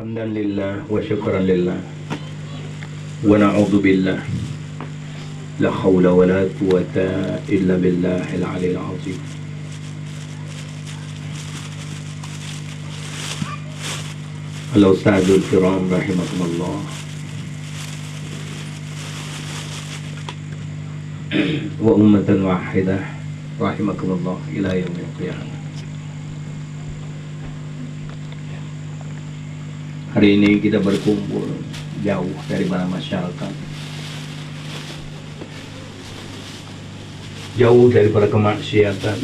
Alhamdulillah wa syukran lillah wa na'udzu billah la haula wa la quwwata illa billahil aliyil azim. Al-Ustadzul Kiram rahimakumullah wa ummatan wahidah rahimakumullah ila yaumil qiyamah. Hari ini kita berkumpul jauh dari mana masyarakat, jauh daripada kemaksiatan,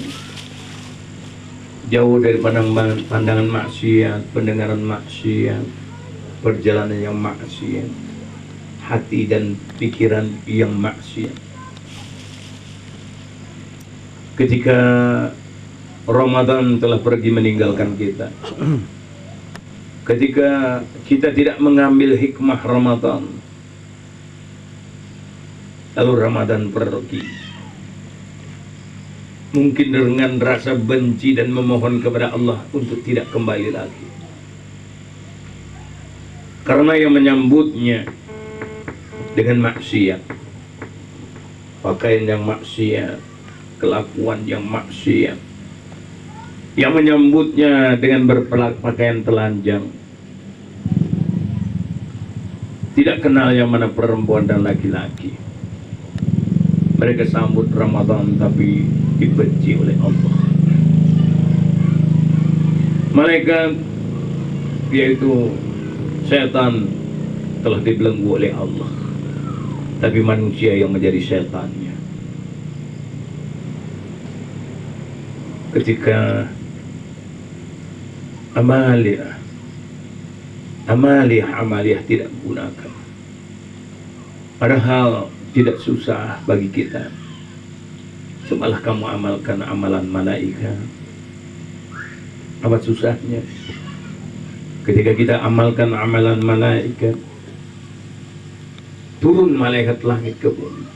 jauh dari pandangan maksiat, pendengaran maksiat, perjalanan yang maksiat, hati dan pikiran yang maksiat. Ketika Ramadan telah pergi meninggalkan kita, ketika kita tidak mengambil hikmah Ramadan, lalu Ramadan pergi, mungkin dengan rasa benci dan memohon kepada Allah untuk tidak kembali lagi, karena yang menyambutnya dengan maksiat, pakaian yang maksiat, kelakuan yang maksiat, yang menyambutnya dengan berpakaian telanjang, tidak kenal yang mana perempuan dan laki-laki. Mereka sambut Ramadan tapi dibenci oleh Allah. Malaikat, yaitu setan, telah dibelenggu oleh Allah, tapi manusia yang menjadi setannya. Ketika amaliyah tidak gunakan, padahal tidak susah bagi kita. Cobalah kamu amalkan amalan malaikat. Apa susahnya? Ketika kita amalkan amalan malaikat, turun malaikat langit ke bumi.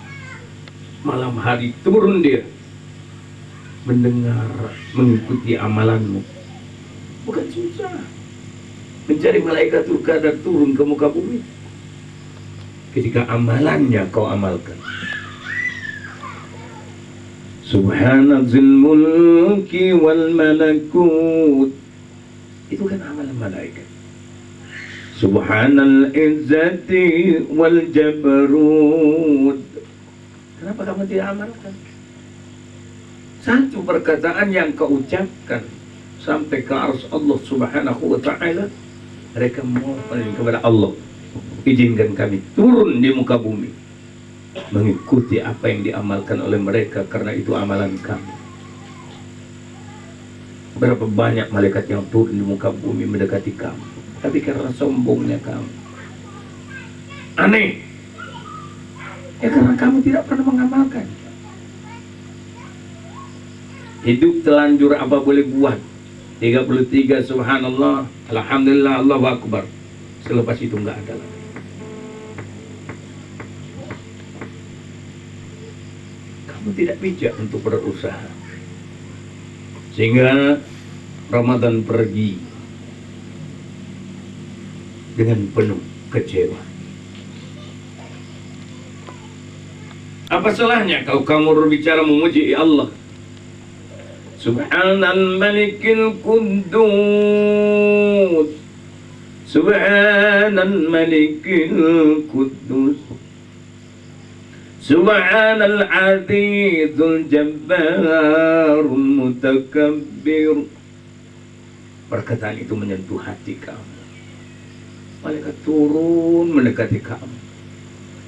Malam hari turun dia, mendengar, mengikuti amalanmu. Bukan susah mencari Malaikatul Qadar turun ke muka bumi ketika amalannya kau amalkan. Subhanazil mulki wal malakut, itu kan amalan malaikat. Subhanal izzati wal jabarut, kenapa kamu tidak amalkan? Satu perkataan yang kau ucapkan sampai ke arsy Allah subhanahu wa ta'ala, mereka mohon kepada Allah, izinkan kami turun di muka bumi mengikuti apa yang diamalkan oleh mereka, karena itu amalan kami. Berapa banyak malaikat yang turun di muka bumi mendekati kamu, tapi karena sombongnya kamu, aneh ya, karena kamu tidak pernah mengamalkan. Hidup telanjur apa boleh buat, 33 subhanallah, alhamdulillah, Allahu akbar, selepas itu enggak ada lagi. Kamu tidak bijak untuk berusaha, sehingga Ramadan pergi dengan penuh kecewa. Apa salahnya kalau kamu berbicara memuji Allah? Subhanal malikil quddus, Subhanal malikil quddus, Subhanal azizul jabbarul mutakabbir. Perkataan itu menyentuh hati kamu. Malaikat turun mendekati kamu,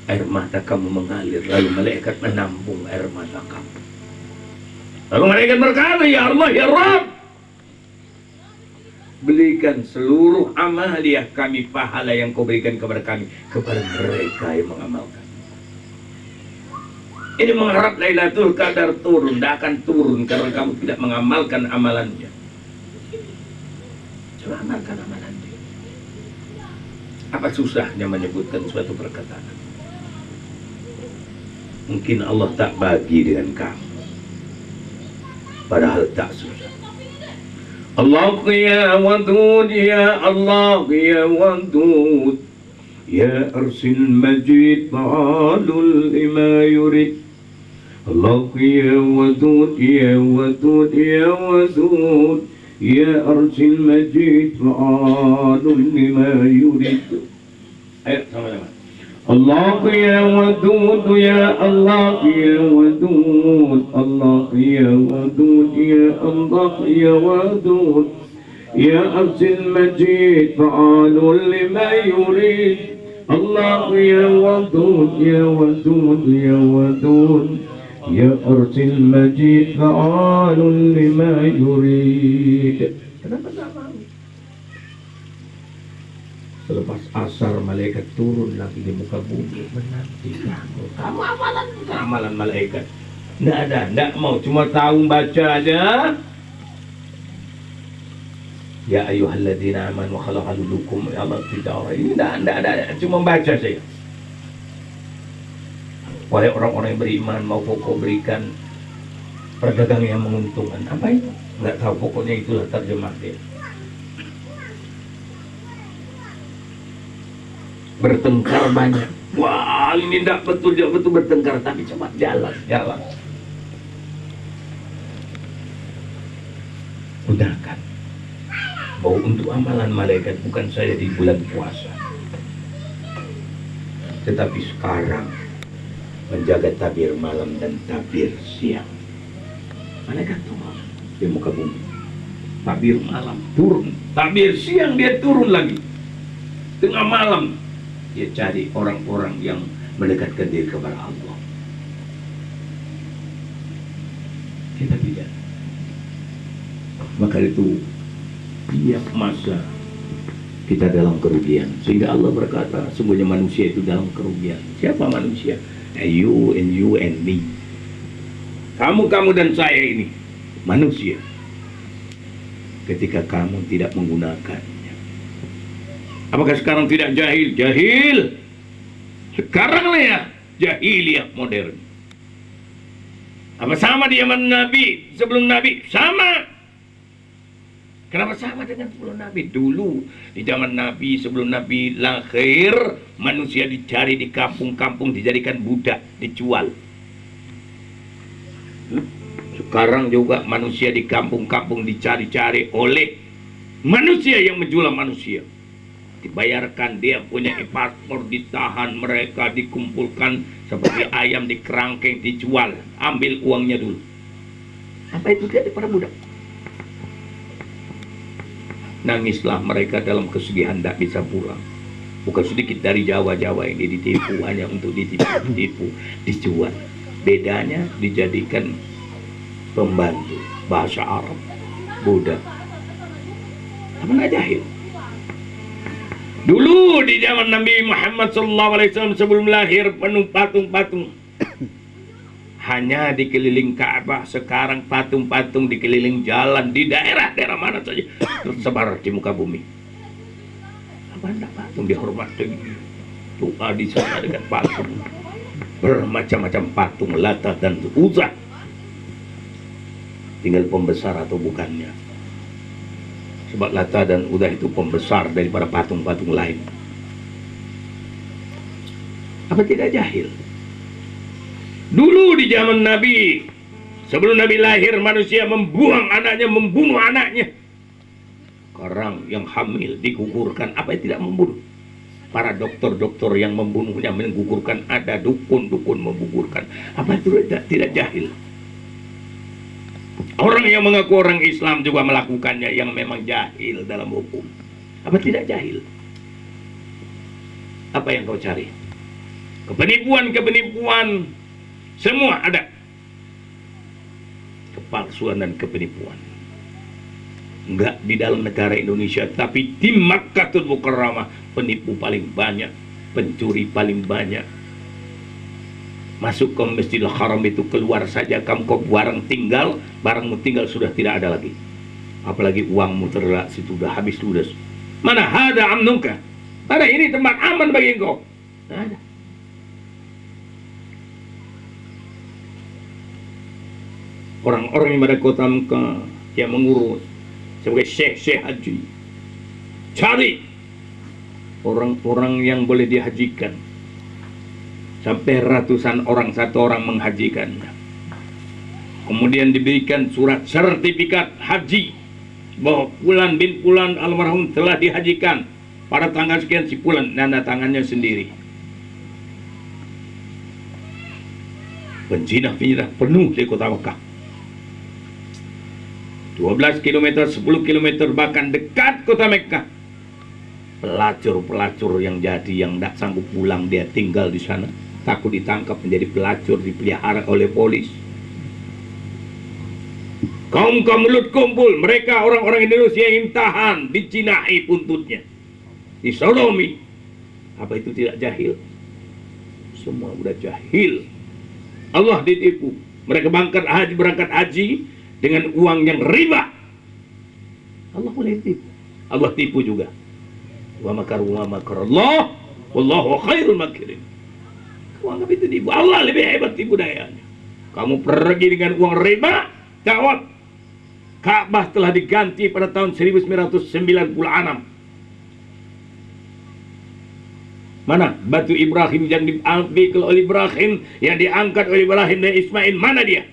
air mata kamu mengalir, lalu malaikat menampung air mata kamu. Lalu malaikat berkata, ya Allah, ya Rabb, belikan seluruh amaliah kami, pahala yang kau berikan kepada kami, kepada mereka yang mengamalkan. Ini mengharap Lailatul Qadar turun, tidak akan turun karena kamu tidak mengamalkan amalannya. Coba amalkan amalannya. Apa susahnya menyebutkan suatu perkataan? Mungkin Allah tak bagi dengan kamu, padahal tak susah. Allah ya wadud, ya Allah ya wadud, ya arsil majid fa'alul lima yurid. Allah ya wadud, ya wadud, ya wadud, ya arsil majid fa'alul lima yurid. Ayo sama-sama. Allah ya wadud, ya Allah ya wadud, Allah ya wadud, ya Allah ya wadud, ya arsil majid fa'alul lima yurid. Allah ya wadud, ya wadud, ya wadud, ya arsil majid fa'alul lima yurid. Kenapa tak mau? Selepas asar malaikat turun lagi di muka bumi menanti kamu amalan malaikat. Tidak mau, cuma tahu baca aja. Ya ayyuhalladzina amanu khalaqalukum ya Allah tidak ini tidak cuma baca saja. Wahai orang-orang yang beriman, mau kau berikan perdagangan yang menguntungkan. Apa itu? Nggak tahu, pokoknya itulah terjemah dia. Bertengkar banyak. Wah, ini tidak betul bertengkar, tapi coba jalan. Gunakan. Bahwa untuk amalan malaikat bukan saja di bulan puasa, tetapi sekarang menjaga tabir malam dan tabir siang. Malaikat turun di muka bumi. Tabir malam turun, tabir siang dia turun lagi. Tengah malam dia cari orang-orang yang mendekatkan diri kepada Allah. Kita tidak. Maka itu tiap masa kita dalam kerugian. Sehingga Allah berkata, sungguhnya manusia itu dalam kerugian. Siapa manusia? You and me. Kamu dan saya ini manusia. Ketika kamu tidak menggunakan. Apakah sekarang tidak jahil? Jahil. Sekarang lah ya jahiliyah modern. Apa sama di zaman Nabi? Sebelum Nabi? Sama. Kenapa sama dengan sebelum Nabi? Dulu di zaman Nabi, sebelum Nabi lahir, manusia dicari di kampung-kampung, dijadikan budak, dijual. Sekarang juga manusia di kampung-kampung dicari-cari oleh manusia yang menjual manusia. Dibayarkan, dia punya paspor, ditahan, mereka dikumpulkan seperti ayam di kerangkeng, dijual, ambil uangnya dulu. Apa itu jadi para budak? Nangislah mereka dalam kesedihan, tidak bisa pulang. Bukan sedikit dari Jawa-Jawa ini ditipu hanya untuk ditipu, dijual. Bedanya dijadikan pembantu bahasa Arab, budak. Apa nggak jahil? Dulu di zaman Nabi Muhammad SAW sebelum lahir penuh patung-patung. Hanya di keliling Ka'bah, sekarang patung-patung di keliling jalan, di daerah-daerah mana saja tersebar di muka bumi. Apa anda patung dihormati? Doa di sana dengan patung. Bermacam-macam patung, Lata dan Uzza. Tinggal pembesar atau bukannya. Sebab Lata dan Uzza itu pembesar daripada patung-patung lain. Apa tidak jahil? Dulu di zaman Nabi, sebelum Nabi lahir, manusia membuang anaknya, membunuh anaknya. Sekarang yang hamil digugurkan, apa yang tidak membunuh? Para dokter-dokter yang membunuhnya, menggugurkan, ada dukun-dukun menggugurkan. Apa itu tidak jahil? Orang yang mengaku orang Islam juga melakukannya, yang memang jahil dalam hukum. Apa tidak jahil? Apa yang kau cari? Kepenipuan-kepenipuan semua ada. Kepalsuan dan kepenipuan. Enggak di dalam negara Indonesia, tapi di Makkahul Mukarramah penipu paling banyak, pencuri paling banyak. Masuk ke Masjidil Haram itu, keluar saja kamu kok barangmu tinggal sudah tidak ada lagi. Apalagi uangmu terlak situ sudah habis ludes. Mana hada amnuka? Ada ini tempat aman bagi engkau. Tidak ada. Orang-orang yang pada kota Mekah yang mengurus sebagai syekh haji, cari orang-orang yang boleh dihajikan. Sampai ratusan orang, satu orang menghajikannya. Kemudian diberikan surat sertifikat haji bahwa Fulan bin Fulan almarhum telah dihajikan pada tanggal sekian si Fulan, tanda tangannya sendiri. Penjinah-penjinah penuh di kota Mekah. 12 km, 10 km, bahkan dekat kota Mekah. Pelacur-pelacur yang jadi, yang tidak sanggup pulang, dia tinggal di sana. Takut ditangkap menjadi pelacur, dipelihara oleh polis. Kaum-kaum mulut kumpul, mereka orang-orang Indonesia yang tahan, dicinahi buntutnya, disodomi. Apa itu tidak jahil? Semua udah jahil. Allah ditipu. Mereka berangkat haji dengan uang yang riba. Allah boleh tipu. Allah tipu juga. Wa makaru wa makarallah wallahu khairul makirin. Kau anggap itu tipu. Allah lebih hebat tipu dayanya. Kamu pergi dengan uang riba, jawab. Ka'bah telah diganti pada tahun 1996. Mana batu Ibrahim yang diambil oleh Ibrahim, yang diangkat oleh Ibrahim dan Ismail, mana dia?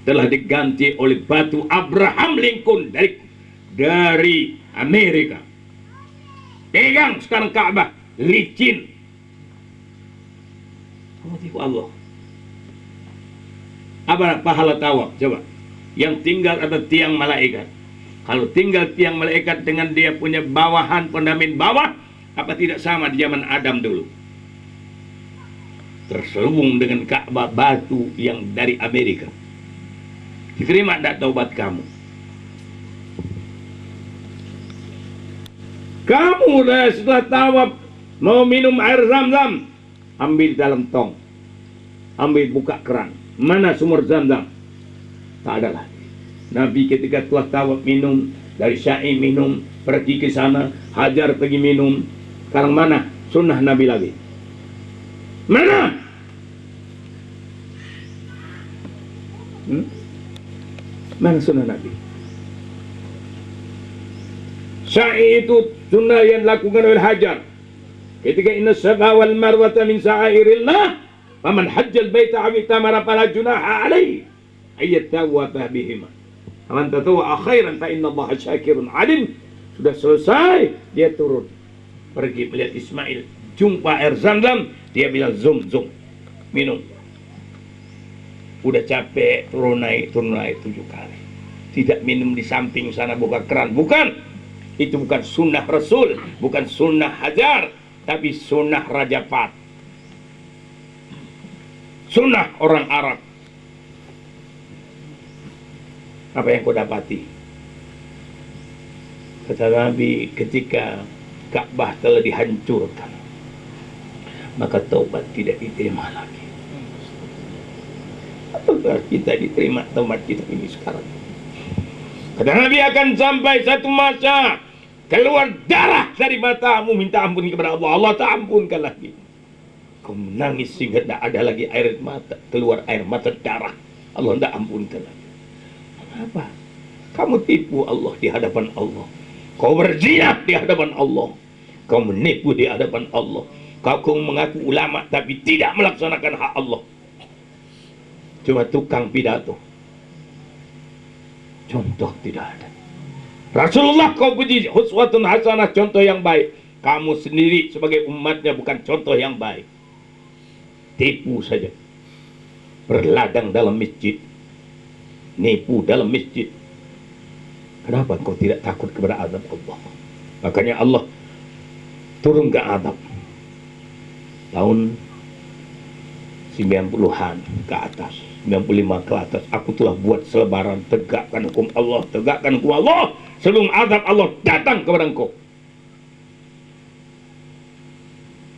Telah diganti oleh batu Abraham Lincoln dari Amerika. Pegang sekarang Ka'bah, licin. Kamu tipu Allah. Apa pahala tawaf? Coba. Yang tinggal ada tiang malaikat. Kalau tinggal tiang malaikat dengan dia punya bawahan, pendamin bawah, apa tidak sama di zaman Adam dulu? Terselubung dengan Ka'bah batu yang dari Amerika. Diterima tidak taubat kamu? Kamu setelah tawaf mau minum air Zam-Zam, ambil dalam tong, ambil buka keran. Mana sumur Zam-Zam? Tak ada lagi. Nabi ketika telah tawaf minum, dari Syai minum, pergi ke sana, Hajar pergi minum. Sekarang mana sunnah Nabi lagi? Mana? Mana sunnah Nabi? Syai itu sunnah yang dilakukan oleh Hajar. Ketika inna safa wal marwata min sa'airillah, faman hajjal baita aw itamara fala junaha alaihi ayat tawafah bihima. Aman tatawwa khairan fa inna Allah syakirun alim. Sudah selesai, dia turun pergi melihat Ismail, jumpa air Zam-Zam, dia bilang zum minum. Udah capek, turun naik 7 kali. Tidak minum di samping sana buka keran, bukan. Itu bukan sunnah Rasul, bukan sunnah Hajar, tapi sunnah Raja Fat, sunnah orang Arab. Apa yang kau dapati? Kata Nabi, ketika Ka'bah telah dihancurkan, maka taubat tidak diterima lagi. Apakah kita diterima taubat kita ini sekarang? Kata Nabi, akan sampai satu masa keluar darah dari matamu, minta ampun kepada Allah. Allah tak ampunkan lagi. Kau menangis sehingga tidak ada lagi air mata, keluar air mata darah. Allah tidak ampunkan lagi. Apa? Kamu tipu Allah di hadapan Allah. Kau berzina di hadapan Allah. Kau menipu di hadapan Allah. Kau mengaku ulama tapi tidak melaksanakan hak Allah. Cuma tukang pidato. Contoh tidak ada. Rasulullah kau puji, uswatun hasanah, contoh yang baik. Kamu sendiri sebagai umatnya bukan contoh yang baik. Tipu saja. Berladang dalam masjid. Nipu dalam masjid. Kenapa kau tidak takut kepada azab Allah? Makanya Allah turun ke azab tahun 90-an ke atas, 95 ke atas. Aku telah buat selebaran, tegakkan hukum Allah, tegakkan hukum Allah sebelum azab Allah datang kepada engkau.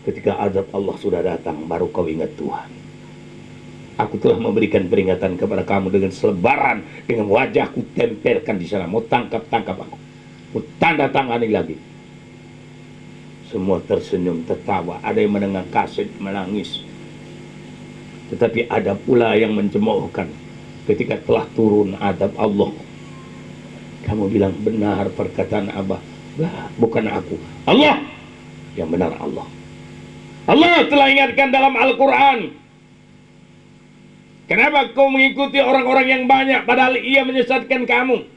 Ketika azab Allah sudah datang, baru kau ingat Tuhan. Aku telah memberikan peringatan kepada kamu dengan selebaran, dengan wajahku tempelkan di sana. Mau tangkap aku. Mau tanda tangani lagi. Semua tersenyum, tertawa. Ada yang mendengar kaset, menangis. Tetapi ada pula yang mencemoohkan. Ketika telah turun azab Allah, kamu bilang benar perkataan Abah. Bah, bukan aku, Allah yang benar. Allah telah ingatkan dalam Al-Quran. Kenapa kau mengikuti orang-orang yang banyak padahal ia menyesatkan kamu?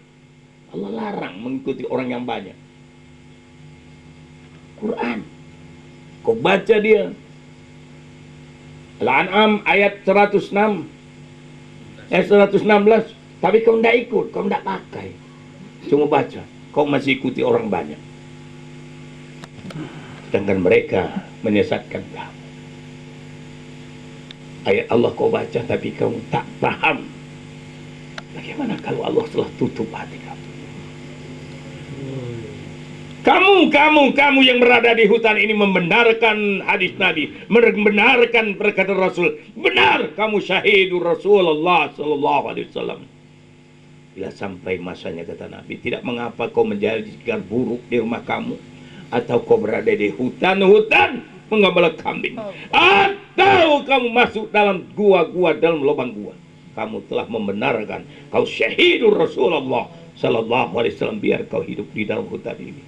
Allah larang mengikuti orang yang banyak. Quran, kau baca dia. Al-An'am ayat 106, 116. Tapi kau tidak ikut, kau tidak pakai. Cuma baca, kau masih ikuti orang banyak. Sedangkan mereka menyesatkan kamu. Ayat Allah kau baca tapi kamu tak paham. Bagaimana kalau Allah telah tutup hati kamu? Kamu yang berada di hutan ini membenarkan hadis Nabi, membenarkan perkataan Rasul. Benar, kamu syahidur Rasulullah sallallahu alaihi wasallam. Bila sampai masanya, kata Nabi, tidak mengapa kau menjadi buruk di rumah kamu, atau kau berada di hutan menggembala kambing, atau kamu masuk dalam gua-gua, dalam lubang gua, kamu telah membenarkan kau syahidur Rasulullah sallallahu alaihi wasallam. Biar kau hidup di dalam hutan ini.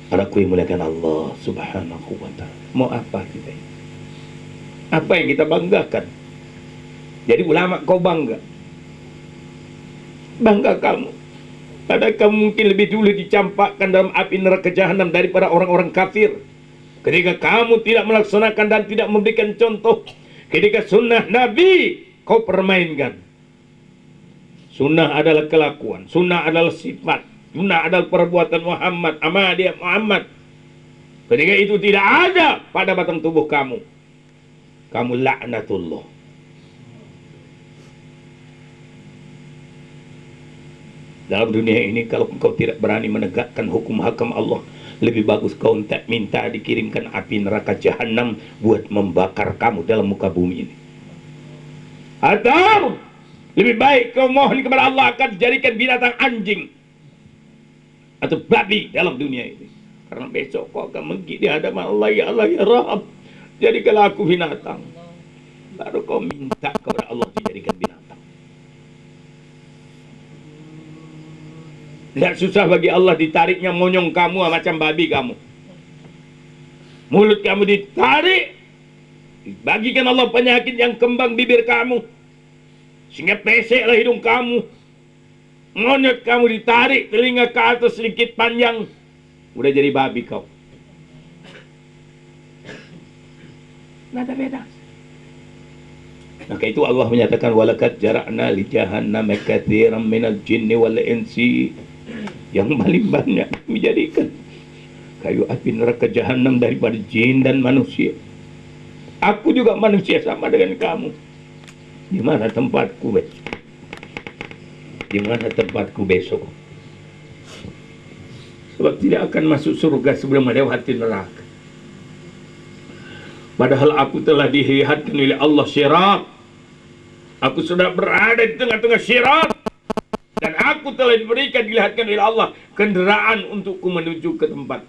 Anakku yang muliakan Allah subhanahu wa ta'ala, mau apa kita ini? Apa yang kita banggakan? Jadi ulama kau bangga kamu. Padahal kamu mungkin lebih dulu dicampakkan dalam api neraka jahanam daripada orang-orang kafir. Ketika kamu tidak melaksanakan dan tidak memberikan contoh, ketika sunnah Nabi kau permainkan. Sunnah adalah kelakuan, sunnah adalah sifat, sunnah adalah perbuatan Muhammad, Ahmadiyah Muhammad. Ketika itu tidak ada pada batang tubuh kamu, kamu laknatullah. Dalam dunia ini, kalau engkau tidak berani menegakkan hukum hakam Allah, lebih bagus kau minta dikirimkan api neraka jahanam buat membakar kamu dalam muka bumi ini. Atau lebih baik kau mohon kepada Allah akan dijadikan binatang anjing atau babi dalam dunia ini. Karena besok kau akan menggigit di hadapan Allah. Ya Allah, ya Rahab, jadikanlah aku binatang. Baru kau minta kepada Allah dijadikan binatang. Tidak susah bagi Allah ditariknya monyong kamu macam babi kamu. Mulut kamu ditarik, bagikan Allah penyakit yang kembang bibir kamu, sehingga peseklah hidung kamu. Monyet kamu ditarik, telinga ke atas sedikit panjang, udah jadi babi kau. Nggak ada beda. Maka itu Allah menyatakan walaqad jara'na li jahannama katsiran minal jinni wal insi. Yang paling banyak menjadikan kayu api neraka jahanam daripada jin dan manusia. Aku juga manusia sama dengan kamu. Di mana tempatku besok? Di mana tempatku besok? Sebab tidak akan masuk surga sebelum melewati neraka. Padahal aku telah dilihatkan oleh Allah syirat. Aku sudah berada di tengah-tengah syirat. Dan aku telah dilihatkan oleh Allah kendaraan untukku menuju ke tempat.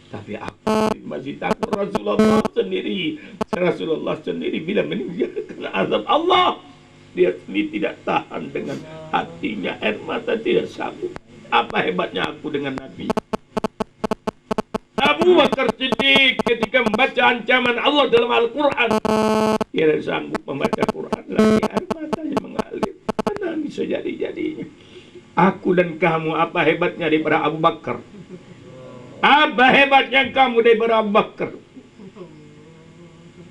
Tapi aku masih takut. Rasulullah sendiri bila meninggalkan azab Allah, dia sendiri tidak tahan dengan hatinya, air mata tidak sanggup. Apa hebatnya aku dengan Nabi? Abu Bakar Siddiq ketika membaca ancaman Allah dalam Al-Quran, dia tidak sanggup membaca Quran lagi, air matanya mengalir. Nangis sejadi-jadinya. Aku dan kamu, apa hebatnya daripada Abu Bakar? Apa hebatnya kamu daripada Abu Bakar?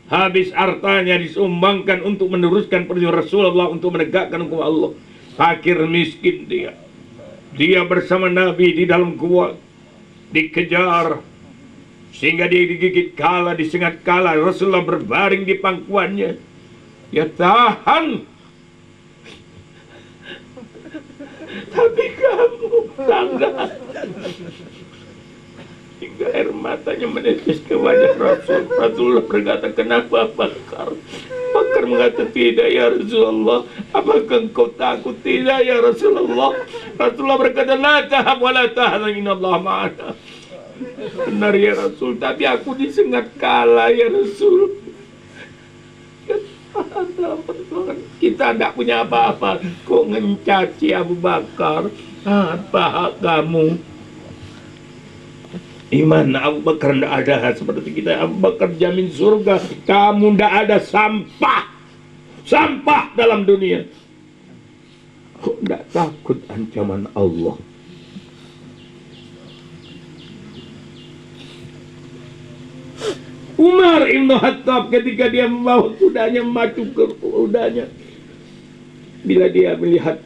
Habis hartanya disumbangkan untuk meneruskan perjuangan Rasulullah untuk menegakkan hukum Allah. Fakir miskin dia. Dia bersama Nabi di dalam gua, dikejar Sehingga dia digigit kala, disengat kala. Rasulullah berbaring di pangkuannya. Ya tahan. Tapi kamu sangat. Hingga air matanya menetes ke wajah Rasul. Rasulullah berkata, kenapa Bakar? Bakar mengatakan, tidak ya Rasulullah. Apakah engkau takut? Tidak ya Rasulullah. Rasulullah berkata, la tahab wa la tahzan, innallaha ma'ana. Benar ya Rasul, tapi aku disengat kalah ya Rasul. Kita tidak punya apa-apa. Kok ngencaci Abu Bakar? Apa hak kamu? Iman Abu Bakar tidak ada seperti kita. Abu Bakar jamin surga. Kamu tidak ada sampah. Sampah dalam dunia. Kok tidak takut ancaman Allah? Umar Ibn Khattab ketika dia membawa kudanya maju ke kudanya, bila dia melihat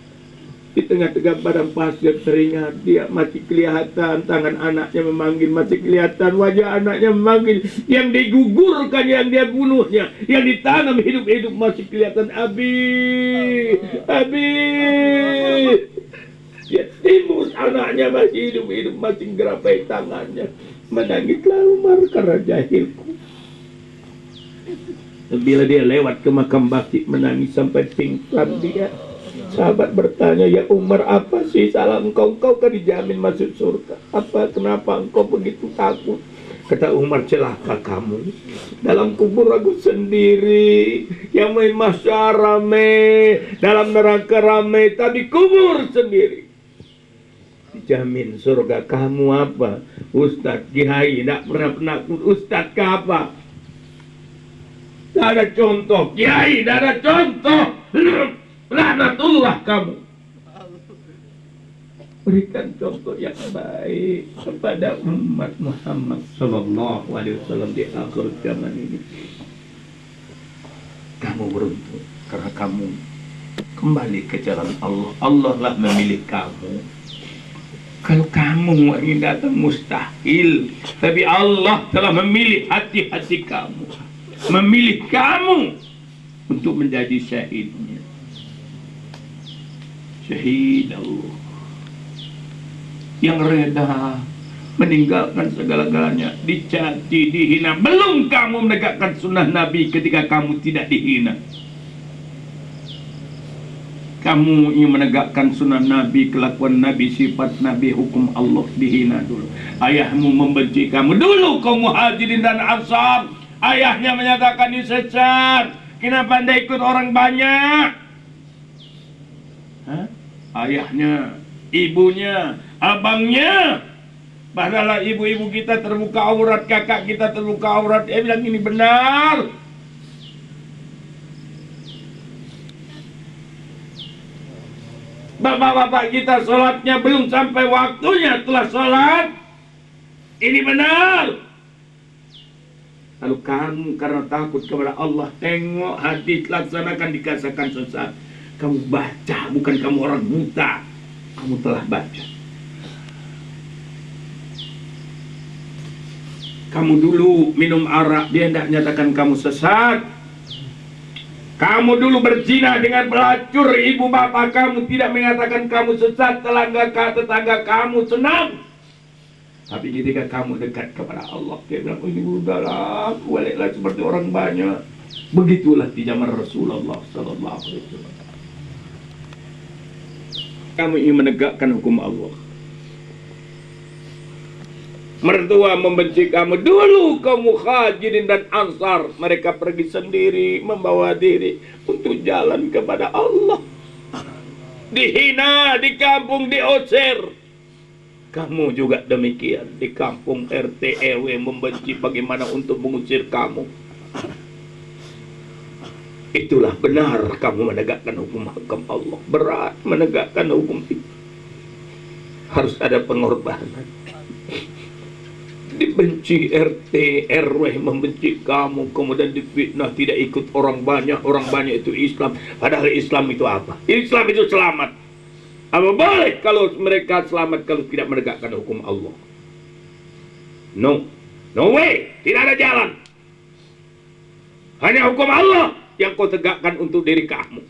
di tengah-tengah padang pasir teringat, dia masih kelihatan tangan anaknya memanggil, masih kelihatan wajah anaknya memanggil, yang digugurkan, yang dia bunuhnya, yang ditanam hidup-hidup masih kelihatan. Abi, Abi. Dia timbul anaknya masih hidup-hidup, masih gerapai tangannya. Menangislah Umar karena jahilku. Bila dia lewat ke makam Baqi, menangis sampai pingsan dia. Sahabat bertanya, ya Umar, apa sih salah engkau? Engkau kan dijamin masuk surga. Kenapa engkau begitu takut? Kata Umar, celaka kamu. Dalam kubur aku sendiri. Yang main masyarakat rame, dalam neraka rame, tapi kubur sendiri. Dijamin surga. Kamu apa? Ustadz, kiai, tidak pernah penakut. Ustadz ke apa? Tidak ada contoh. Kiai, tidak ada contoh. Laknatullah kamu. Berikan contoh yang baik kepada umat Muhammad Sallallahu Alaihi Wasallam di akhir zaman ini. Kamu beruntung karena kamu kembali ke jalan Allah. Allah lah memilih kamu. Kalau kamu ingin datang mustahil, tapi Allah telah memilih hati-hati kamu, memilih kamu untuk menjadi syahidnya. Syahid Allah yang reda meninggalkan segala-galanya, dicaci, dihina. Belum kamu menegakkan sunnah Nabi ketika kamu tidak dihina. Kamu ingin menegakkan sunnah Nabi, kelakuan Nabi, sifat Nabi, hukum Allah, dihina dulu. Ayahmu membenci kamu dulu, kaum Muhajirin dan Ansar. Ayahnya menyatakan disesat. Kenapa anda ikut orang banyak? Hah? Ayahnya, ibunya, abangnya. Padahal ibu-ibu kita terbuka aurat, kakak kita terbuka aurat. Dia bilang ini benar. Bapak-bapak kita sholatnya belum sampai waktunya, telah sholat. Ini benar. Lalu kamu karena takut kepada Allah, tengok hadis, laksanakan, dikatakan sesat. Kamu baca, bukan kamu orang buta. Kamu telah baca. Kamu dulu minum arak, dia tidak nyatakan kamu sesat. Kamu dulu berzina dengan pelacur, ibu bapak kamu tidak mengatakan kamu sesat. Tetangga kamu senang. Tapi ketika kamu dekat kepada Allah, dia bilang, oh, ini udahlah, baliklah seperti orang banyak. Begitulah di zaman Rasulullah Sallallahu Alaihi Wasallam. Kamu ingin menegakkan hukum Allah. Mertua membenci kamu. Dulu kaum Muhajirin dan Ansar, mereka pergi sendiri, membawa diri untuk jalan kepada Allah. Dihina, di kampung diusir. Kamu juga demikian. Di kampung RT RW membenci, bagaimana untuk mengusir kamu. Itulah benar kamu menegakkan hukum Allah. Berat menegakkan hukum itu. Harus ada pengorbanan. Dibenci RT, RW membenci kamu, kemudian difitnah, tidak ikut orang banyak itu Islam. Padahal Islam itu apa? Islam itu selamat. Apa boleh kalau mereka selamat kalau tidak menegakkan hukum Allah? No. No way, tidak ada jalan. Hanya hukum Allah yang kau tegakkan untuk diri kamu.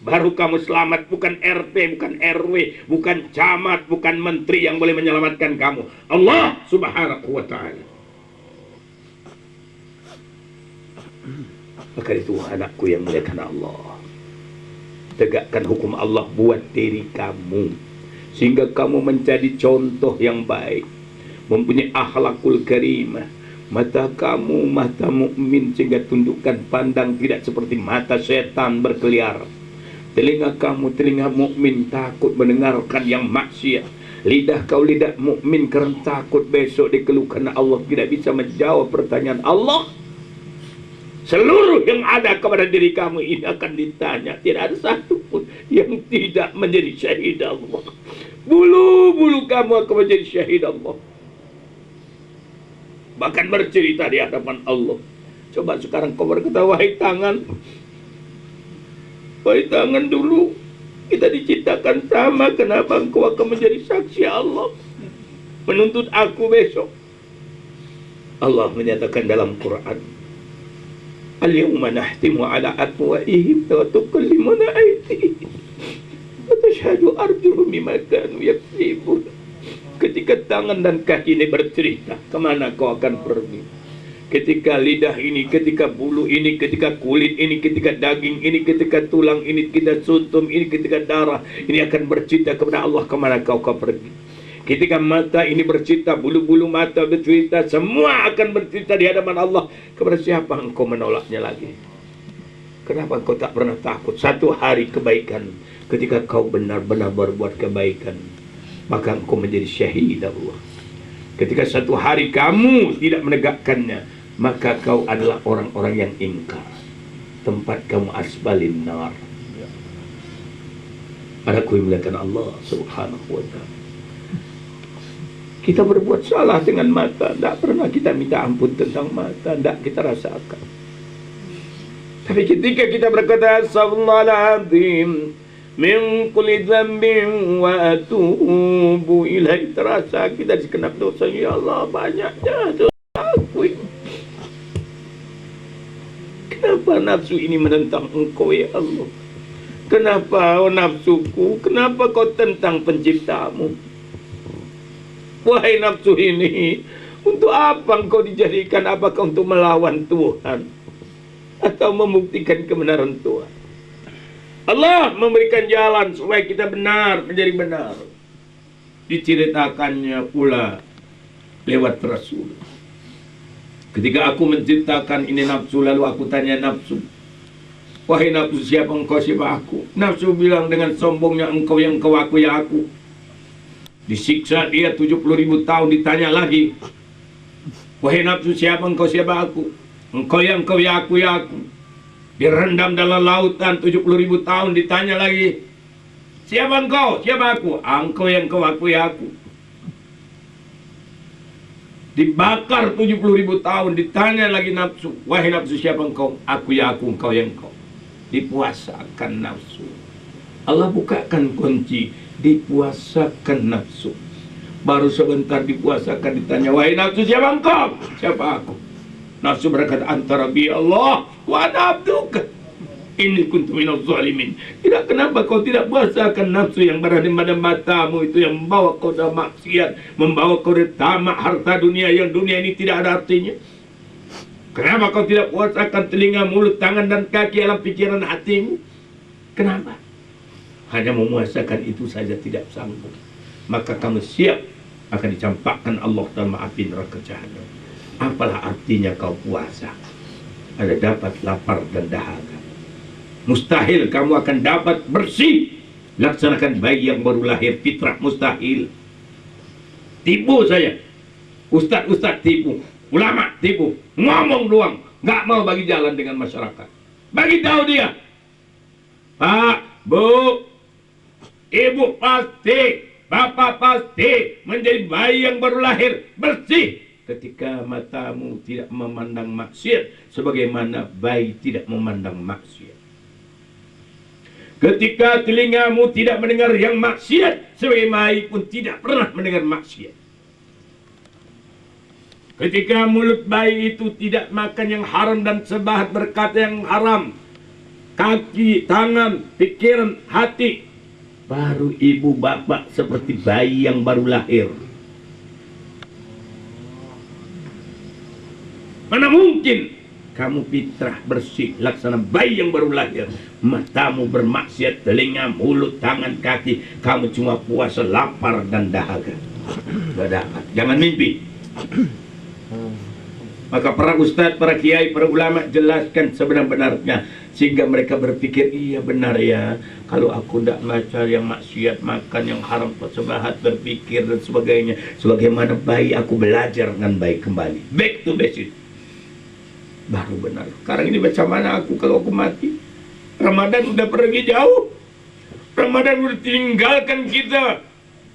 Baru kamu selamat, bukan RT, bukan RW, bukan camat, bukan menteri yang boleh menyelamatkan kamu. Allah Subhanahu wa ta'ala. Maka itu anakku yang muliakan Allah. Tegakkan hukum Allah buat diri kamu. Sehingga kamu menjadi contoh yang baik. Mempunyai akhlakul karimah. Mata kamu, mata mukmin, sehingga tundukkan pandang tidak seperti mata setan berkeliaran. Telinga kamu, telinga mukmin, takut mendengarkan yang maksiat. Lidah kau, lidah mukmin, kerana takut besok dikeluhkan Allah tidak bisa menjawab pertanyaan Allah. Seluruh yang ada kepada diri kamu ini akan ditanya. Tidak ada satu pun yang tidak menjadi syahid Allah. Bulu-bulu kamu akan menjadi syahid Allah. Bahkan bercerita di hadapan Allah. Coba sekarang kau berkata, wahai tangan, wahai tangan, dulu kita diciptakan sama, kenapa engkau akan menjadi saksi Allah menuntut aku besok? Allah menyatakan dalam Quran, al-yawma nahtimu ala afwahihim wa tukallimuna aydihim wa tashhadu arjuluhum bima kanu yaksibun. Ketika tangan dan kaki ini bercerita, kemana kau akan pergi? Ketika lidah ini, ketika bulu ini, ketika kulit ini, ketika daging ini, ketika tulang ini, ketika suntum ini, ketika darah ini akan bercerita kepada Allah, kemana kau pergi? Ketika mata ini bercerita, bulu-bulu mata bercerita, semua akan bercerita di hadapan Allah. Kepada siapa engkau menolaknya lagi? Kenapa engkau tak pernah takut? Satu hari kebaikan, ketika kau benar-benar berbuat kebaikan, maka engkau menjadi syahid Allah. Ketika satu hari kamu tidak menegakkannya, maka kau adalah orang-orang yang ingkar. Tempat kamu asbalin nar. Anakku yang muliakan Allah Subhanahu wa ta'ala. Kita berbuat salah dengan mata, tidak pernah kita minta ampun tentang mata, tidak kita rasakan. Tapi ketika kita berkata Astagfirullahaladzim min kulli dzambin wa atubu ilaihi, terasa kita dikenap dosa. Ya Allah, banyaknya dosa aku. Kenapa nafsu ini menentang engkau ya Allah? Kenapa nafsuku? Kenapa kau tentang penciptamu? Wahai nafsu ini, untuk apa engkau dijadikan? Apakah untuk melawan Tuhan atau membuktikan kebenaran Tuhan? Allah memberikan jalan supaya kita benar, menjadi benar. Diceritakannya pula lewat Rasul. Ketika aku menciptakan ini nafsu, lalu aku tanya nafsu, wahai nafsu, siapa engkau, siapa aku? Nafsu bilang dengan sombongnya, engkau yang kau, aku ya aku. Disiksa dia 70.000 tahun, ditanya lagi, wahai nafsu, siapa engkau, siapa aku? Engkau yang kau ya aku ya aku. Direndam dalam lautan 70.000 tahun, ditanya lagi, siapa engkau, siapa aku? Engkau yang kau, aku ya aku. Dibakar 70.000 tahun, ditanya lagi nafsu, wahai nafsu, siapa engkau? Aku ya aku, engkau yang kau. Dipuasakan nafsu. Allah bukakan kunci, dipuasakan nafsu. Baru sebentar dipuasakan, ditanya, wahai nafsu, siapa engkau? Siapa aku? Nafsu berkata, antara bi Allah wa ana abduka inni kuntu minaz zalimin. Tidak, kenapa kau tidak puasakan nafsu yang berada pada matamu itu, yang membawa kau dalam maksiat, membawa kau dari tamak harta dunia, yang dunia ini tidak ada artinya? Kenapa kau tidak puasakan telinga, mulut, tangan dan kaki dalam pikiran hatimu? Kenapa? Hanya memuasakan itu saja tidak sanggup, maka kamu siap akan dicampakkan Allah dalam api neraka jahanam. Apalah artinya kau puasa? Ada dapat lapar dan dahaga. Mustahil kamu akan dapat bersih. Laksanakan bayi yang baru lahir, fitrah, mustahil. Tipu saya. Ustadz tipu, ulama tipu, ngomong doang, nggak mau bagi jalan dengan masyarakat. Bagi tahu dia, Pak, Bu, Ibu pasti, Bapak pasti menjadi bayi yang baru lahir, bersih. Ketika matamu tidak memandang maksiat, sebagaimana bayi tidak memandang maksiat. Ketika telingamu tidak mendengar yang maksiat, sebagai bayi pun tidak pernah mendengar maksiat. Ketika mulut bayi itu tidak makan yang haram dan sebahat berkata yang haram, kaki, tangan, pikiran, hati, baru ibu bapak seperti bayi yang baru lahir. Mana mungkin kamu fitrah bersih laksana bayi yang baru lahir, matamu bermaksiat, telinga, mulut, tangan, kaki, kamu cuma puasa, lapar dan dahaga. Gak dapat, jangan mimpi. Maka para ustadz, para kiai, para ulama jelaskan sebenar-benarnya, sehingga mereka berpikir, iya benar ya, kalau aku tidak macar yang maksiat, makan yang haram, sebahat, berpikir dan sebagainya, sebagaimana bayi aku belajar dengan baik kembali, back to basic. Baru benar. Sekarang ini macam mana aku kalau aku mati? Ramadan udah pergi jauh. Ramadan udah tinggalkan kita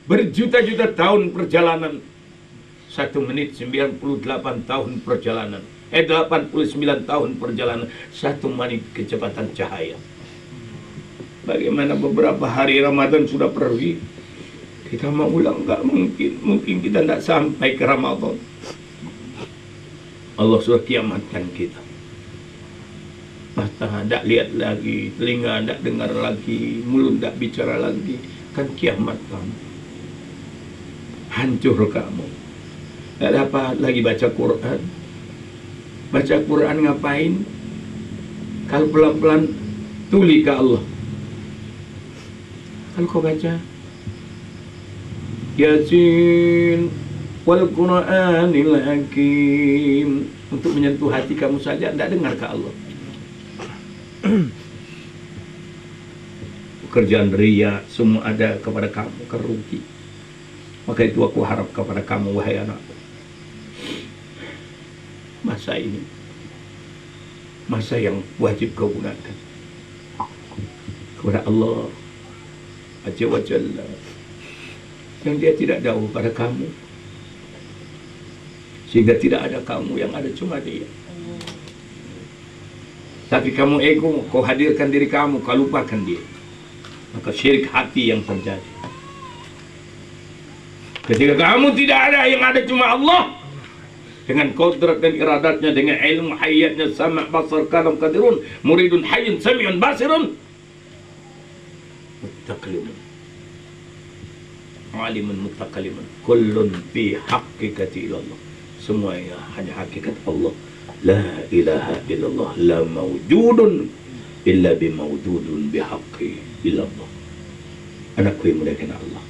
berjuta-juta tahun perjalanan. 1 menit 98 tahun perjalanan. 89 tahun perjalanan. 1 menit kecepatan cahaya. Bagaimana beberapa hari Ramadan sudah pergi? Kita mau ulang, nggak mungkin. Mungkin kita tidak sampai ke Ramadan. Allah sudah kiamatkan kita. Mata tidak lihat lagi, telinga tidak dengar lagi, mulut tidak bicara lagi. Kan kiamat kamu. Hancur kamu. Tidak dapat lagi baca Quran. Baca Quran ngapain? Kalau pelan-pelan tuli ke Allah. Kalau kau baca Yasin wal Qur'anil Hakim, untuk menyentuh hati kamu saja tidak dengar ke Allah. Pekerjaan ria semua ada kepada kamu, kerugi. Maka itu aku harap kepada kamu, wahai anakku, masa ini masa yang wajib kau gunakan kepada Allah Azza wa Jalla, yang Dia tidak jauh pada kamu, sehingga tidak ada kamu, yang ada cuma Dia. Tapi kamu ego, kau hadirkan diri kamu, kau lupakan Dia, maka syirik hati yang terjadi. Ketika kamu tidak ada, yang ada cuma Allah, dengan kodrat dan iradatnya, dengan ilmu hayatnya, sama' basar kalam qadirun, muridun hayyun sami'un basirun, muttaqlimun alimun muttaqlimun, kullun fi haqiqati ilallah, semuanya hanya hakikat Allah. La ilaha illallah, la mawjudun illa bimawjudun bihaqqi illallah. Anakku yang muliakan Allah,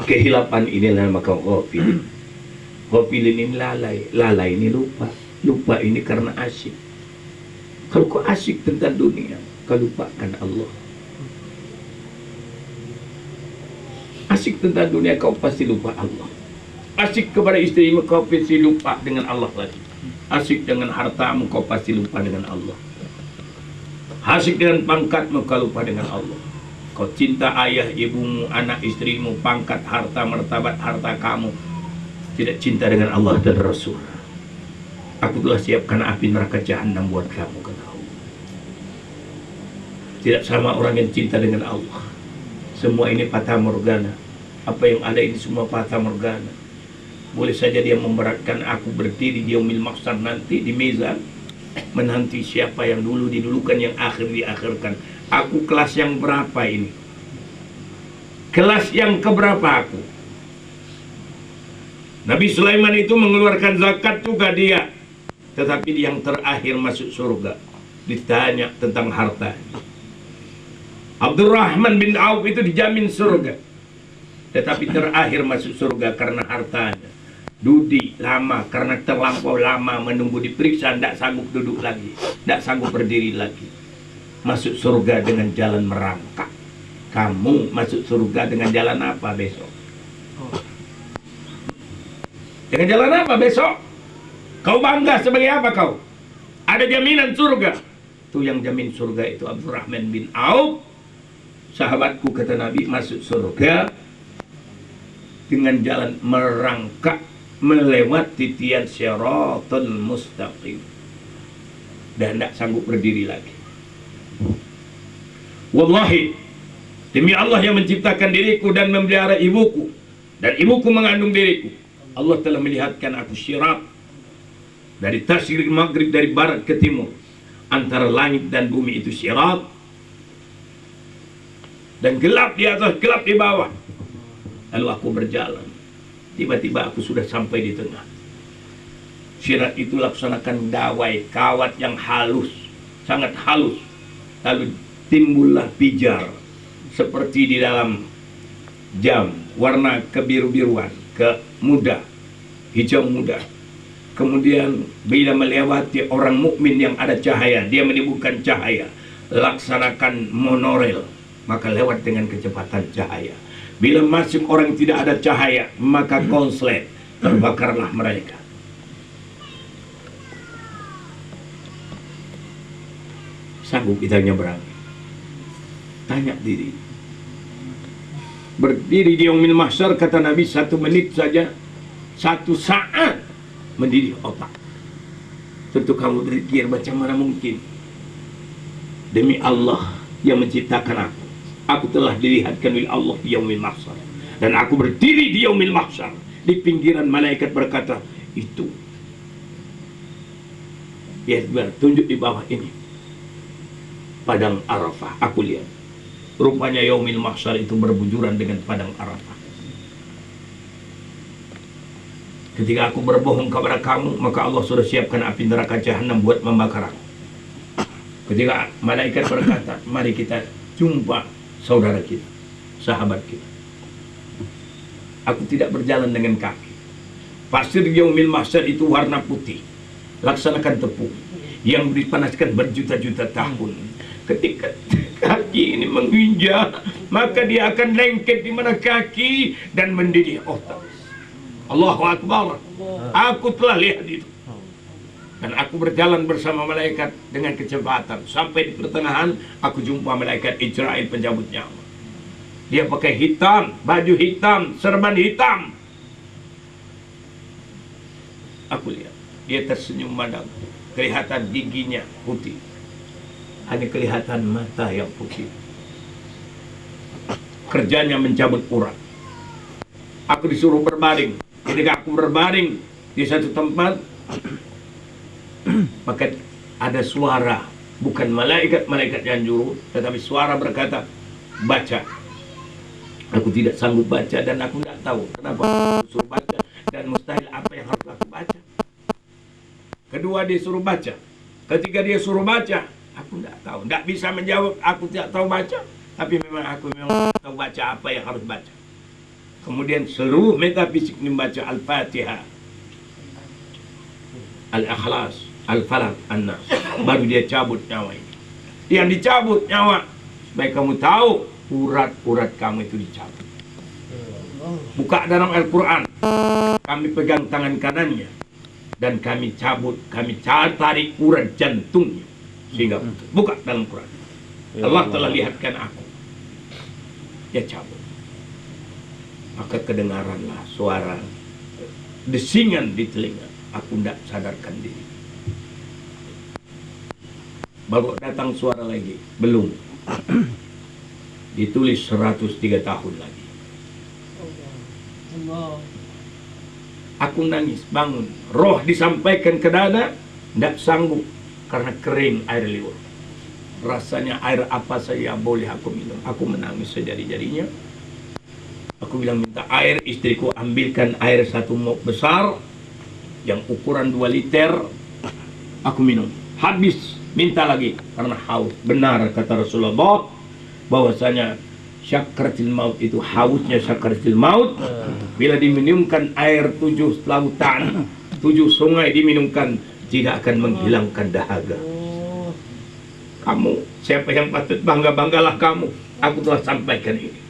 kehilapan inilah maka ghafilin. Ghafilin ini lalai, lalai ini lupa, lupa ini karena asyik. Kalau kau asyik tentang dunia, kau lupakan Allah. Asyik tentang dunia, kau pasti lupa Allah. Asyik kepada istrimu, kau pasti lupa dengan Allah lagi. Asyik dengan hartamu, kau pasti lupa dengan Allah. Asyik dengan pangkatmu, kau lupa dengan Allah. Kau cinta ayah, ibumu, anak istrimu, pangkat, harta, martabat, harta kamu, tidak cinta dengan Allah dan Rasul. Aku telah siapkan api neraka jahanam buat kamu, kata Allah. Tidak sama orang yang cinta dengan Allah. Semua ini fata morgana. Apa yang ada ini semua fata morgana. Boleh saja dia memberatkan aku berdiri di yaumil mahsyar nanti di mizan, menanti siapa yang dulu didulukan, yang akhir diakhirkan. Aku kelas yang berapa ini? Kelas yang keberapa aku? Nabi Sulaiman itu mengeluarkan zakat juga dia, tetapi yang terakhir masuk surga. Ditanya tentang harta. Abdurrahman bin Auf itu dijamin surga, tetapi terakhir masuk surga karena hartanya. Dudi lama karena terlampau lama menunggu diperiksa, tidak sanggup duduk lagi, tidak sanggup berdiri lagi. Masuk surga dengan jalan merangkak. Kamu masuk surga dengan jalan apa besok? Dengan jalan apa besok? Kau bangga sebagai apa kau? Ada jaminan surga. Itu yang jamin surga itu Abdurrahman bin Auf. Sahabatku, kata Nabi, masuk surga dengan jalan merangkak melewati tian siratal mustaqim, dan tidak sanggup berdiri lagi. Wallahi, demi Allah yang menciptakan diriku dan memelihara ibuku, dan ibuku mengandung diriku, Allah telah melihatkan aku syirat dari tasyrik maghrib, dari barat ke timur, antara langit dan bumi itu syirat, dan gelap di atas, gelap di bawah. Lalu aku berjalan, tiba-tiba aku sudah sampai di tengah. Syirat itu laksanakan dawai, kawat yang halus, sangat halus. Lalu timbullah pijar seperti di dalam jam, warna kebiru-biruan, ke muda, hijau muda. Kemudian bila melewati orang mukmin yang ada cahaya, dia menimbulkan cahaya, laksanakan monorail, maka lewat dengan kecepatan cahaya. Bila masuk orang yang tidak ada cahaya, maka konslet, terbakarlah mereka. Sanggup kita nyebrang? Tanya diri. Berdiri di yaumil mahsyar, kata Nabi, 1 menit saja, 1 saat mendidih otak. Tentu kamu berpikir bagaimana mungkin? Demi Allah yang menciptakan aku telah dilihatkan oleh Allah di yaumil mahsyar, dan aku berdiri di yaumil mahsyar. Di pinggiran malaikat berkata, itu ya, tunjuk di bawah ini padang Arafah. Aku lihat, rupanya yaumil mahsyar itu berbujuran dengan padang Arafah. Ketika aku berbohong kepada kamu, maka Allah sudah siapkan api neraka jahanam buat membakar aku. Ketika malaikat berkata, mari kita jumpa saudara kita, sahabat kita. Aku tidak berjalan dengan kaki. Pasir yaumil mahsyar itu warna putih, laksanakan tepung yang dipanaskan berjuta-juta tahun. Ketika kaki ini menginjak, maka dia akan lengket di mana kaki dan mendidih otak. Allahu Akbar. Aku telah lihat itu. Dan aku berjalan bersama malaikat dengan kecepatan. Sampai di pertengahan, aku jumpa malaikat Israel pencabut nyawa. Dia pakai hitam, baju hitam, serban hitam. Aku lihat, dia tersenyum padaku. Kelihatan giginya putih. Hanya kelihatan mata yang putih. Kerjanya mencabut urat. Aku disuruh berbaring. Ketika aku berbaring di satu tempat, maka ada suara, bukan malaikat yang juru, tetapi suara berkata, baca. Aku tidak sanggup baca dan aku tidak tahu kenapa aku suruh baca, dan mustahil apa yang harus aku baca. Kedua, dia suruh baca. Ketika dia suruh baca, aku tidak tahu, tidak bisa menjawab, aku tidak tahu baca. Tapi memang aku tahu baca apa yang harus baca. Kemudian seluruh metafisik membaca Al-Fatihah, Al-Ikhlas, Al-Falaq, An-Nas. Baru dia cabut nyawa ini. Yang dicabut nyawa, supaya kamu tahu, urat-urat kamu itu dicabut. Buka dalam Al-Quran, kami pegang tangan kanannya, dan kami cabut, kami tarik urat jantungnya sehingga putus. Buka dalam Quran. Allah telah lihatkan aku. Dia cabut. Maka kedengaranlah suara desingan di telinga. Aku tidak sadarkan diri. Baru datang suara lagi. Belum. Ditulis 103 tahun lagi. Aku nangis, bangun. Roh disampaikan ke dada, tidak sanggup karena kering air liur. Rasanya air apa saja boleh aku minum. Aku menangis sejadi-jadinya. Aku bilang, minta air. Istriku ambilkan air 1 mop besar yang ukuran 2 liter. Aku minum. Habis, minta lagi karena haus. Benar kata Rasulullah bahwasanya syakratil maut itu, hausnya syakratil maut. Bila diminumkan air 7 lautan, 7 sungai diminumkan, tidak akan menghilangkan dahaga. Kamu, siapa yang patut bangga-banggalah kamu. Aku telah sampaikan ini.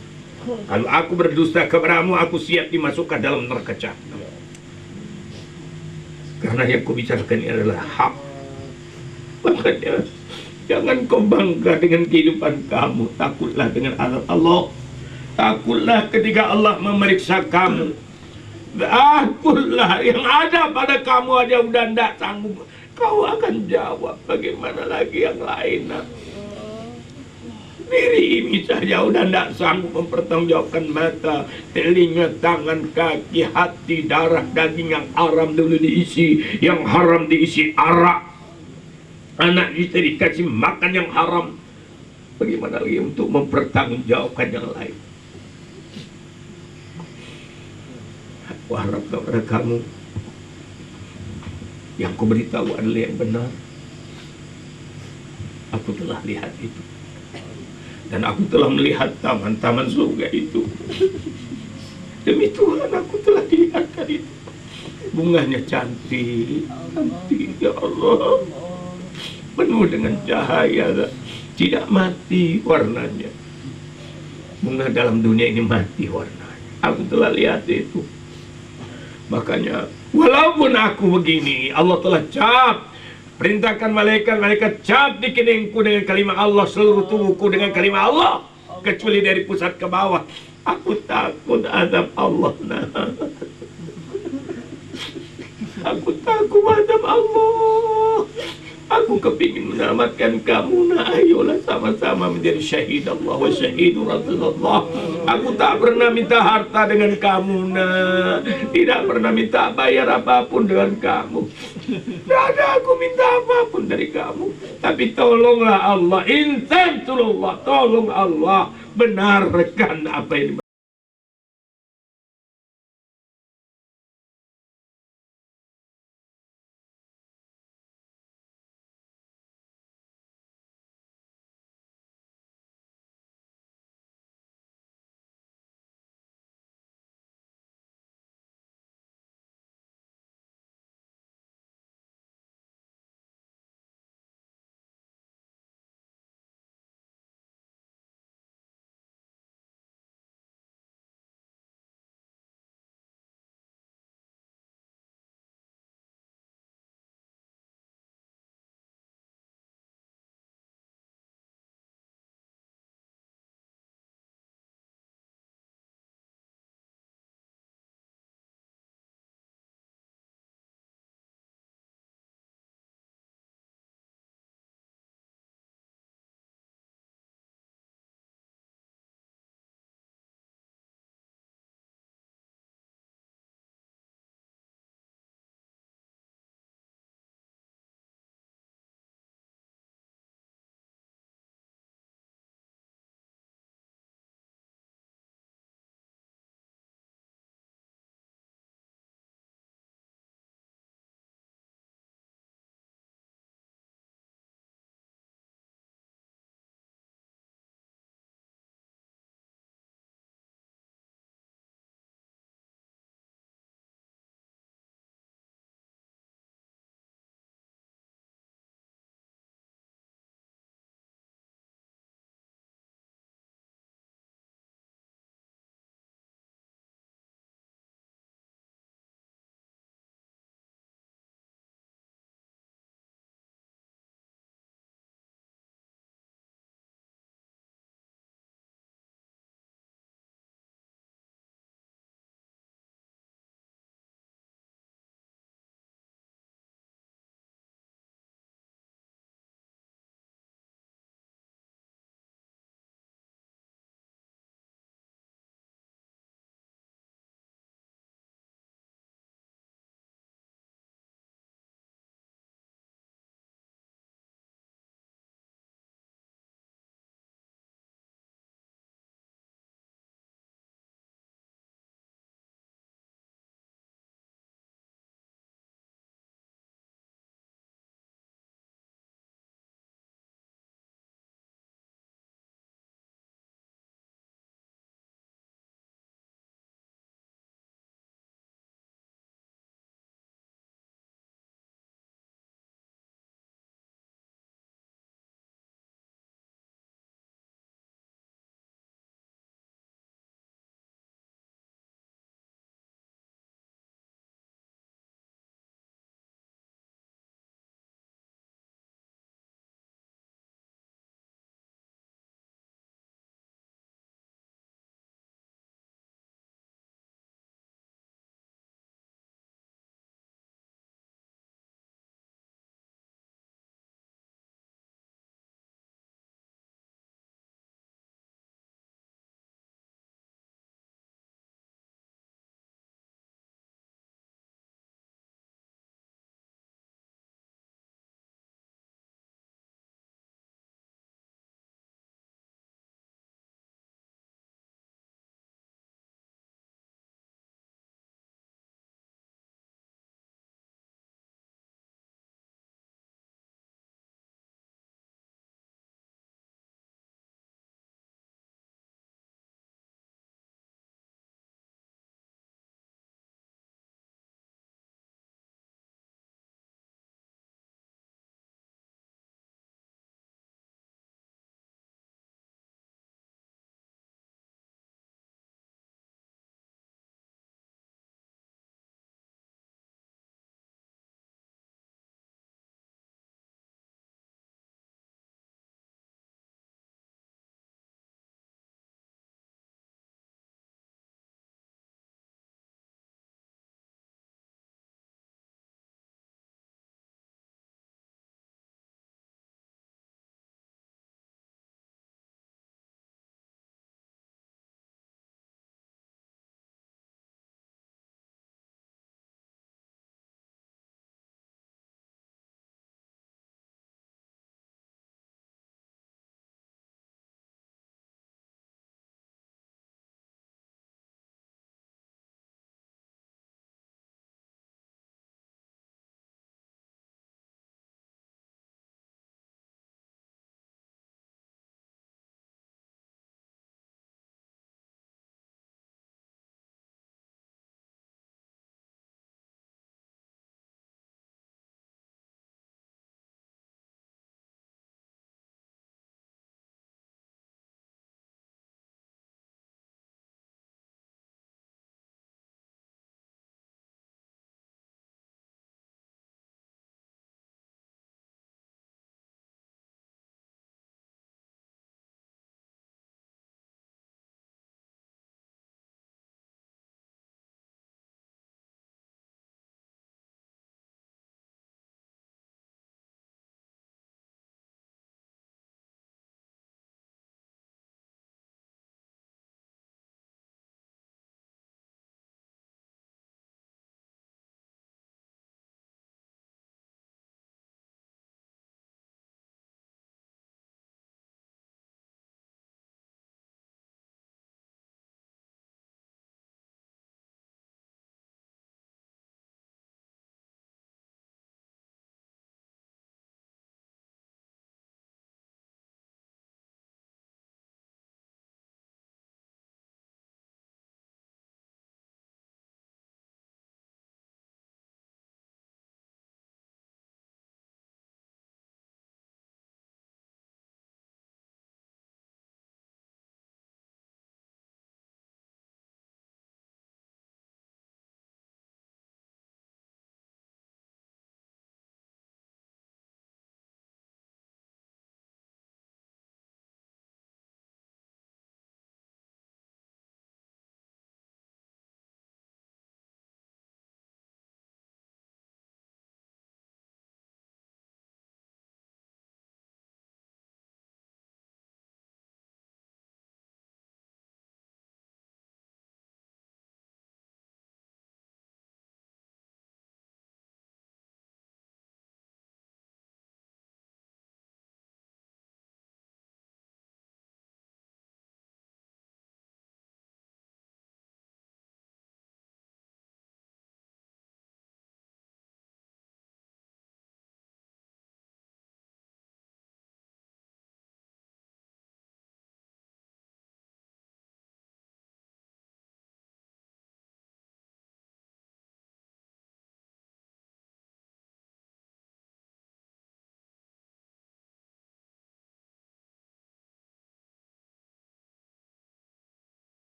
Kalau aku berdusta kepadamu, aku siap dimasukkan dalam neraka jahanam. Karena yang kubicarakan ini adalah hak. Makanya jangan kau bangga dengan kehidupan kamu. Takutlah dengan azab Allah. Takutlah ketika Allah memeriksa kamu. Takutlah yang ada pada kamu aja udah tidak sanggup. Kau akan jawab, bagaimana lagi yang lain. Diri ini saja udah tidak sanggup mempertanggungjawabkan mata, telinga, tangan, kaki, hati, darah, daging yang haram dulu diisi, yang haram diisi arak, anak istri dikasih makan yang haram. Bagaimana lagi untuk mempertanggungjawabkan yang lain? Aku harap kepada kamu, yang ku beritahu adalah yang benar. Aku telah lihat itu, dan aku telah melihat taman-taman surga itu. Demi Tuhan, aku telah dilihatkan itu. Bunganya cantik, cantik, ya Allah, penuh dengan cahaya, tidak mati warnanya. Bunga dalam dunia ini mati warnanya. Aku telah lihat itu. Makanya, walaupun aku begini, Allah telah cap, perintahkan malaikat cap di keningku dengan kalimat Allah, seluruh tubuhku dengan kalimat Allah, kecuali dari pusat ke bawah. Aku takut azab Allah. Nah, aku takut azab Allah. Aku kepingin menyelamatkan kamu. Nah, ayolah sama-sama menjadi syahid Allah wa syahidu Rasulullah. Aku tak pernah minta harta dengan kamu, nah. Tidak pernah minta bayar apapun dengan kamu. Tidak ada aku minta apapun dari kamu. Tapi tolonglah Allah, insan tolong Allah, benarkan apa yang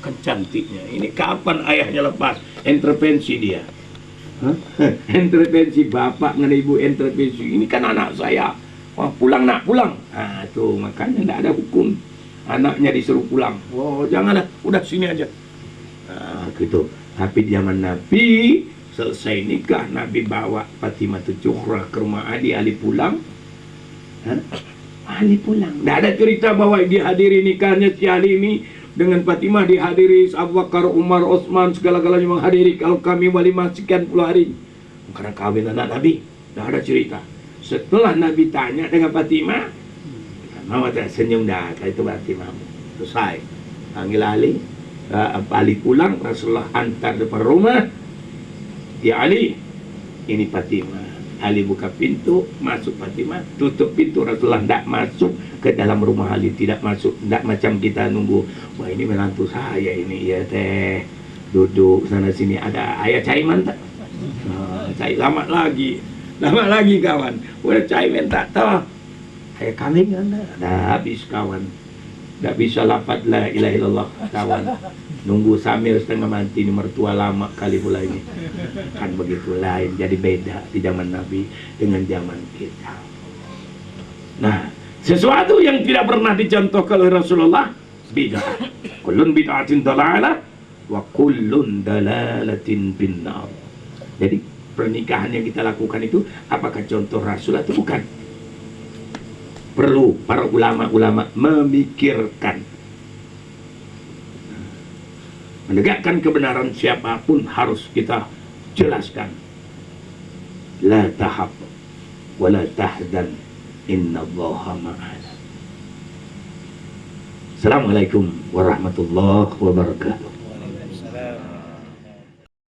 Kan cantiknya. Ini kapan ayahnya lepas? Intervensi dia. Hah? Intervensi bapak dengan ibu intervensi. Ini kan anak saya. Wah, pulang nak, pulang. Nah, tuh makanya tidak ada hukum. Anaknya disuruh pulang. Oh, janganlah, udah sini aja. Nah, gitu. Tapi zaman Nabi selesai nikah, Nabi bawa Fatimah Zuhra ke rumah Ali pulang. Hah? Ali pulang. Tidak ada cerita bahwa dia hadiri nikahnya si Ali ini dengan Fatimah, dihadiri Abu Bakar, Umar, Osman, segala-galanya menghadiri. Kalau kami walimah sekian puluh hari. Karena kawin anak Nabi. Tidak ada cerita. Setelah Nabi tanya dengan Fatimah, mau tak senyum dah, itu Fatimah. Selesai. Panggil Ali. Ali pulang, Rasulullah antar depan rumah. Ya Ali, ini Fatimah. Ali buka pintu, masuk Fatimah, tutup pintu. Rasulullah tidak masuk ke dalam rumah Ali, tidak masuk, tidak macam kita nunggu. Wah, ini menantu saya ini, ya teh, duduk sana sini. Ada ayah caiman tak? Cai lama lagi kawan. Udah caiman tak tahu. Ayah kambing kan? Dah habis kawan. Tak bisa lafaz la ilaha illallah kawan. Nunggu sambil setengah mati, ini mertua lama kali pula ini. Kan begitu lain, jadi beda di zaman Nabi dengan zaman kita. Nah, sesuatu yang tidak pernah dicontohkan oleh Rasulullah, bid'ah. Kullun bid'atin dalalah wa kullun dalalatin finnar. Jadi pernikahan yang kita lakukan itu apakah contoh Rasul atau bukan? Perlu para ulama-ulama memikirkan. Menegakkan kebenaran siapapun harus kita jelaskan. La tahab wa la tahzan innallaha ma'ana. Assalamualaikum warahmatullahi wabarakatuh.